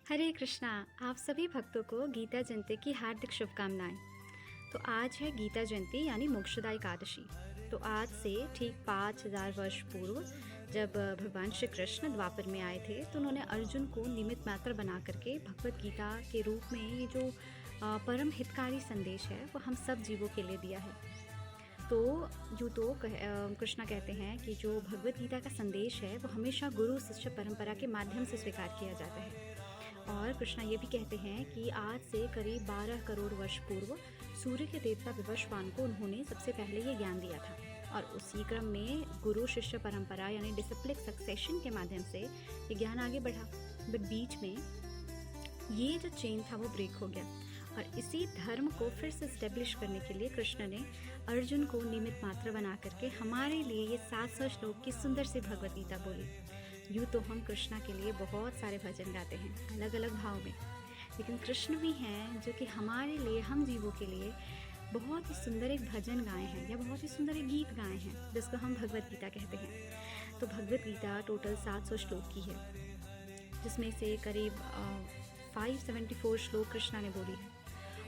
हरे कृष्णा। आप सभी भक्तों को गीता जयंती की हार्दिक शुभकामनाएं। तो आज है गीता जयंती यानी मोक्षदा एकादशी। तो आज से ठीक 5000 वर्ष पूर्व जब भगवान श्री कृष्ण द्वापर में आए थे तो उन्होंने अर्जुन को निमित्त मात्र बना करके भगवत गीता के रूप में ये जो परम हितकारी संदेश है वो हम सब जीवों के लिए दिया है। तो कृष्णा कहते हैं कि जो भगवत गीता का संदेश है वो हमेशा गुरु शिष्य परंपरा के माध्यम से स्वीकार किया जाता है। और कृष्णा ये भी कहते हैं कि आज से करीब 12 करोड़ वर्ष पूर्व सूर्य के देवता विवस्वान को उन्होंने सबसे पहले ये ज्ञान दिया था और उसी क्रम में गुरु शिष्य परंपरा यानी डिसिप्लिक सक्सेशन के माध्यम से ये ज्ञान आगे बढ़ा। बट बीच में ये जो चेन था वो ब्रेक हो गया और इसी धर्म को फिर से स्टेब्लिश करने के लिए कृष्ण ने अर्जुन को निमित्त मात्र बना करके हमारे लिए ये 700 श्लोक की सुंदर सी भगवत गीता बोली। यूँ तो हम कृष्णा के लिए बहुत सारे भजन गाते हैं अलग अलग भाव में, लेकिन कृष्ण भी हैं जो कि हमारे लिए, हम जीवों के लिए बहुत ही सुंदर एक भजन गाए हैं या बहुत ही सुंदर एक गीत गाए हैं जिसको हम भगवत गीता कहते हैं। तो भगवत गीता टोटल 700 श्लोक की है जिसमें से करीब 574 श्लोक कृष्णा ने बोली है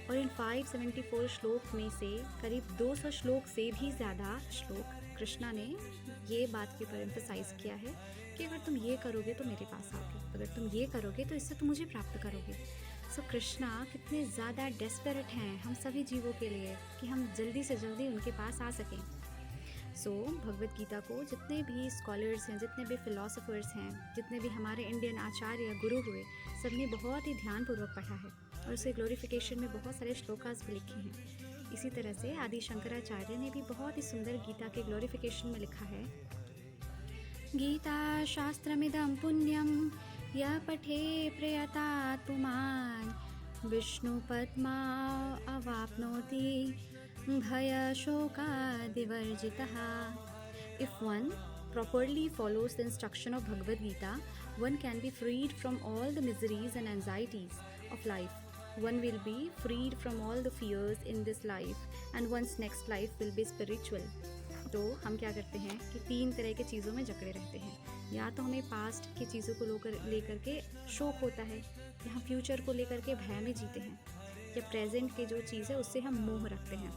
और इन 574 श्लोक में से करीब 200 श्लोक से भी ज़्यादा श्लोक कृष्णा ने ये बात के ऊपर एम्फसाइज किया है कि अगर तुम ये करोगे तो मेरे पास आओगे, अगर तुम ये करोगे तो इससे तुम मुझे प्राप्त करोगे। सो कृष्णा कितने ज़्यादा डेस्परेट हैं हम सभी जीवों के लिए कि हम जल्दी से जल्दी उनके पास आ सकें। सो भगवत गीता को जितने भी स्कॉलर्स हैं, जितने भी फिलोसोफर्स हैं, जितने भी हमारे इंडियन आचार्य या गुरु हुए, सबने बहुत ही ध्यानपूर्वक पढ़ा है और उसे ग्लोरिफिकेशन में बहुत सारे श्लोकास भी लिखे हैं। इसी तरह से आदि शंकराचार्य ने भी बहुत ही सुंदर गीता के ग्लोरिफिकेशन में लिखा है, गीता शास्त्रमिदं पुण्यं यः पठे प्रयतात्पुमान् विष्णुपद्मा अवाप्नोति भयशोकादिवर्जितः। If one properly follows the instruction of Bhagavad Gita, one can be freed from all the miseries and anxieties of life. One will be freed from all the fears in this life and one's next life will be spiritual. तो हम क्या करते हैं कि 3 तरह के चीज़ों में जकड़े रहते हैं। या तो हमें पास्ट की चीज़ों को लेकर के शोक होता है, या हम फ्यूचर को लेकर के भय में जीते हैं, या प्रेजेंट की जो चीज़ है उससे हम मोह रखते हैं।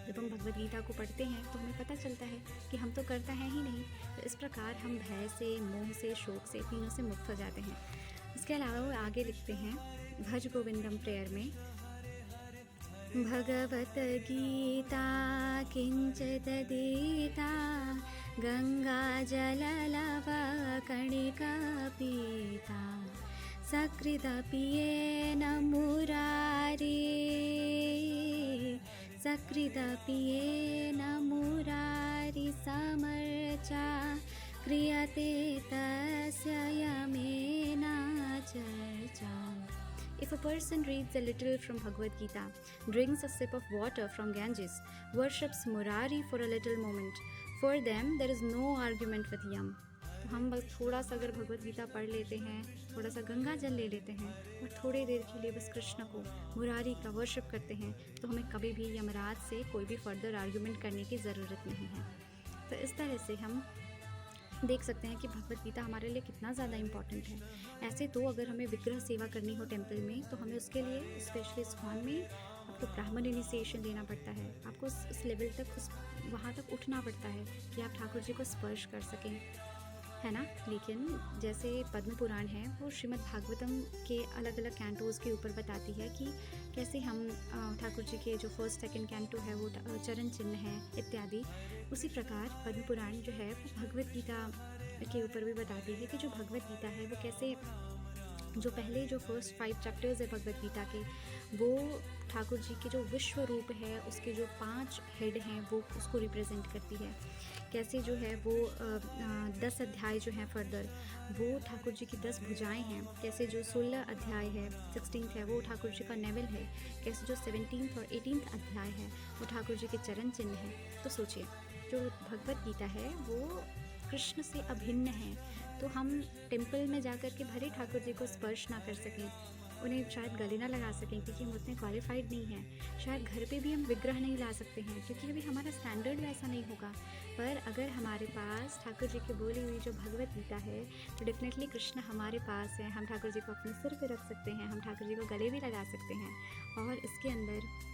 जब हम भगवद गीता को पढ़ते हैं तो हमें पता चलता है कि हम तो करता है ही नहीं। तो इस प्रकार हम भय से, मोह से, शोक से, तीनों से मुक्त हो जाते हैं। इसके अलावा वो आगे लिखते हैं भज गोविंदम प्रेयर में, भगवत गीता किंचिदधीता गंगा जललवकणिका पीता सकृदपियेन मुरारी समर्चा क्रियते तस्य यमेना चर्चा। If a person reads a little from Bhagavad Gita, drinks a sip of water from Ganges, worships Murari for a little moment, for them there is no argument with yam. तो हम बस थोड़ा सा अगर भगवत गीता पढ़ लेते हैं, थोड़ा सा गंगा जल ले लेते हैं और थोड़ी देर के लिए बस कृष्ण को, मुरारी का वर्शिप करते हैं तो हमें कभी भी यमराज से कोई भी फर्दर आर्ग्यूमेंट करने की ज़रूरत नहीं है। तो इस तरह से हम देख सकते हैं कि भगवत गीता हमारे लिए कितना ज़्यादा इम्पॉर्टेंट है। ऐसे तो अगर हमें विग्रह सेवा करनी हो टेम्पल में तो हमें उसके लिए स्पेशली इस्कॉन में आपको ब्राह्मण इनिशिएशन लेना पड़ता है। आपको उस लेवल तक, वहाँ तक उठना पड़ता है कि आप ठाकुर जी को स्पर्श कर सकें, है ना। लेकिन जैसे पद्म पुराण है वो श्रीमद् भागवतम के अलग अलग कैंटोज़ के ऊपर बताती है कि कैसे हम ठाकुर जी के जो फर्स्ट सेकंड कैंटो है वो चरण चिन्ह है इत्यादि। उसी प्रकार पद्म पुराण जो है वो भगवत गीता के ऊपर भी बताती है कि जो भगवत गीता है वो कैसे, जो पहले जो फर्स्ट 5 चैप्टर्स है भगवत गीता के, वो ठाकुर जी के जो विश्व रूप है उसके जो 5 हेड हैं वो उसको रिप्रेजेंट करती है। कैसे जो है वो 10 अध्याय जो हैं फर्दर वो ठाकुर जी की 10 भुजाएं हैं। कैसे जो 16 अध्याय है, 16th है, वो ठाकुर जी का नेवल है। कैसे जो 17th और 18th अध्याय है वो ठाकुर जी के चरण चिन्ह है। तो सोचिए जो भगवत गीता है वो कृष्ण से अभिन्न है। तो हम टेम्पल में जाकर के भले ठाकुर जी को स्पर्श ना कर सकें, उन्हें शायद गले ना लगा सकें क्योंकि हम उतने क्वालिफाइड नहीं हैं। शायद घर पे भी हम विग्रह नहीं ला सकते हैं क्योंकि अभी हमारा स्टैंडर्ड वैसा नहीं होगा। पर अगर हमारे पास ठाकुर जी की बोली हुई जो भगवत गीता है तो डेफिनेटली कृष्ण हमारे पास है। हम ठाकुर जी को अपने सिर पे रख सकते हैं, हम ठाकुर जी को गले भी लगा सकते हैं। और इसके अंदर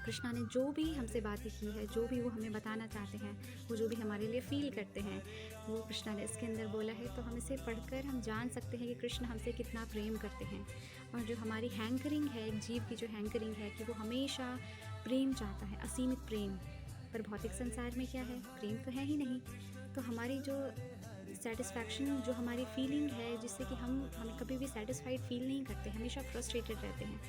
कृष्णा ने जो भी हमसे बातें की है, जो भी वो हमें बताना चाहते हैं, वो जो भी हमारे लिए फ़ील करते हैं, वो कृष्णा ने इसके अंदर बोला है। तो हम इसे पढ़कर हम जान सकते हैं कि कृष्ण हमसे कितना प्रेम करते हैं। और जो हमारी हैंकरिंग है, एक जीव की जो हैंकरिंग है कि वो हमेशा प्रेम चाहता है, असीमित प्रेम। पर भौतिक संसार में क्या है, प्रेम तो है ही नहीं। तो हमारी जो सेटिस्फैक्शन, जो हमारी फीलिंग है जिससे कि हमें कभी भी सेटिस्फाइड फील नहीं करते, हमेशा फ्रस्ट्रेटेड रहते हैं।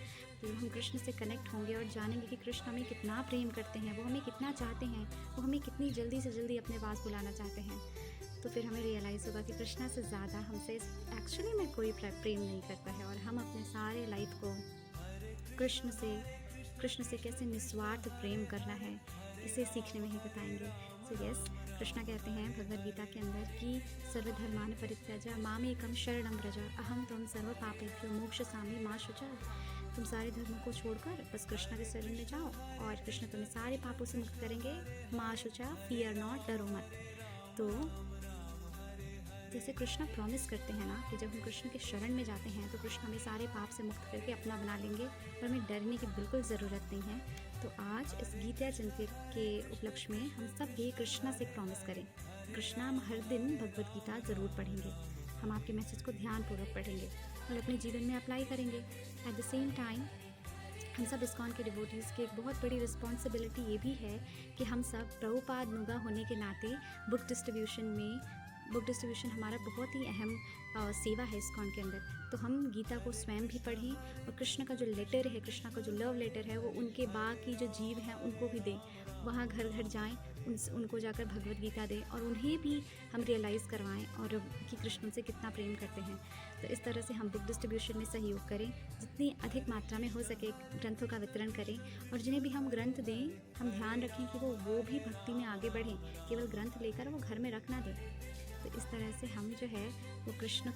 तो हम कृष्ण से कनेक्ट होंगे और जानेंगे कि कृष्ण हमें कितना प्रेम करते हैं, वो हमें कितना चाहते हैं, वो हमें कितनी जल्दी से जल्दी अपने पास बुलाना चाहते हैं। तो फिर हमें रियलाइज़ होगा कि कृष्णा से ज़्यादा हमसे एक्चुअली में कोई प्रेम नहीं करता है। और हम अपने सारे लाइफ को कृष्ण से कैसे निस्वार्थ प्रेम करना है, इसे सीखने में ही बताएंगे। सो यस, कृष्णा कहते हैं भगवद गीता के अंदर कि सर्वधर्मान परित्यज्य मामेकं शरणं व्रज अहम त्वं सर्व पापेभ्यो मोक्षयिष्यामि मा शुचः। तुम सारे धर्मों को छोड़कर बस कृष्ण के शरण में जाओ और कृष्ण तुम्हें सारे पापों से मुक्त करेंगे। मा शुचः, फियर नॉट, डरो मत। तो जैसे कृष्ण प्रॉमिस करते हैं ना कि जब हम कृष्ण के शरण में जाते हैं तो कृष्ण हमें सारे पाप से मुक्त करके अपना बना लेंगे और हमें डरने की बिल्कुल ज़रूरत नहीं है। तो आज इस गीता जयंती के उपलक्ष्य में हम सब ये कृष्णा से प्रॉमिस करें। कृष्णा, हम हर दिन भगवद गीता ज़रूर पढ़ेंगे, हम आपके मैसेज को ध्यानपूर्वक पढ़ेंगे और अपने जीवन में अप्लाई करेंगे। एट द सेम टाइम हम सब इस्कॉन के डिवोटीज़ की एक बहुत बड़ी रिस्पॉन्सिबिलिटी ये भी है कि हम सब प्रभुपाद नुगा होने के नाते बुक डिस्ट्रीब्यूशन हमारा बहुत ही अहम सेवा है इस्कॉन के अंदर। तो हम गीता को स्वयं भी पढ़ें और कृष्ण का जो लेटर है, कृष्ण का जो लव लेटर है, वो उनके बाकी जो जीव हैं उनको भी दें। वहाँ घर घर जाएं, उनको जाकर भगवद गीता दें और उन्हें भी हम रियलाइज़ करवाएं और कि कृष्ण उनसे कितना प्रेम करते हैं। तो इस तरह से हम बुक डिस्ट्रीब्यूशन में सहयोग करें, जितनी अधिक मात्रा में हो सके ग्रंथों का वितरण करें। और जिन्हें भी हम ग्रंथ दें, हम ध्यान रखें कि वो भी भक्ति में आगे बढ़ें, केवल ग्रंथ लेकर वो घर में रख ना दें। तो इस तरह से हम जो है वो कृष्ण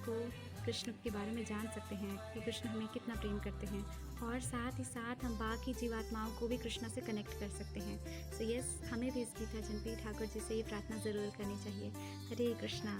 के बारे में जान सकते हैं कि कृष्ण हमें कितना प्रेम करते हैं और साथ ही साथ हम बाकी जीवात्माओं को भी कृष्ण से कनेक्ट कर सकते हैं। सो यस, हमें भी इस गीता जयंती ठाकुर जी से ये प्रार्थना ज़रूर करनी चाहिए। हरे कृष्णा।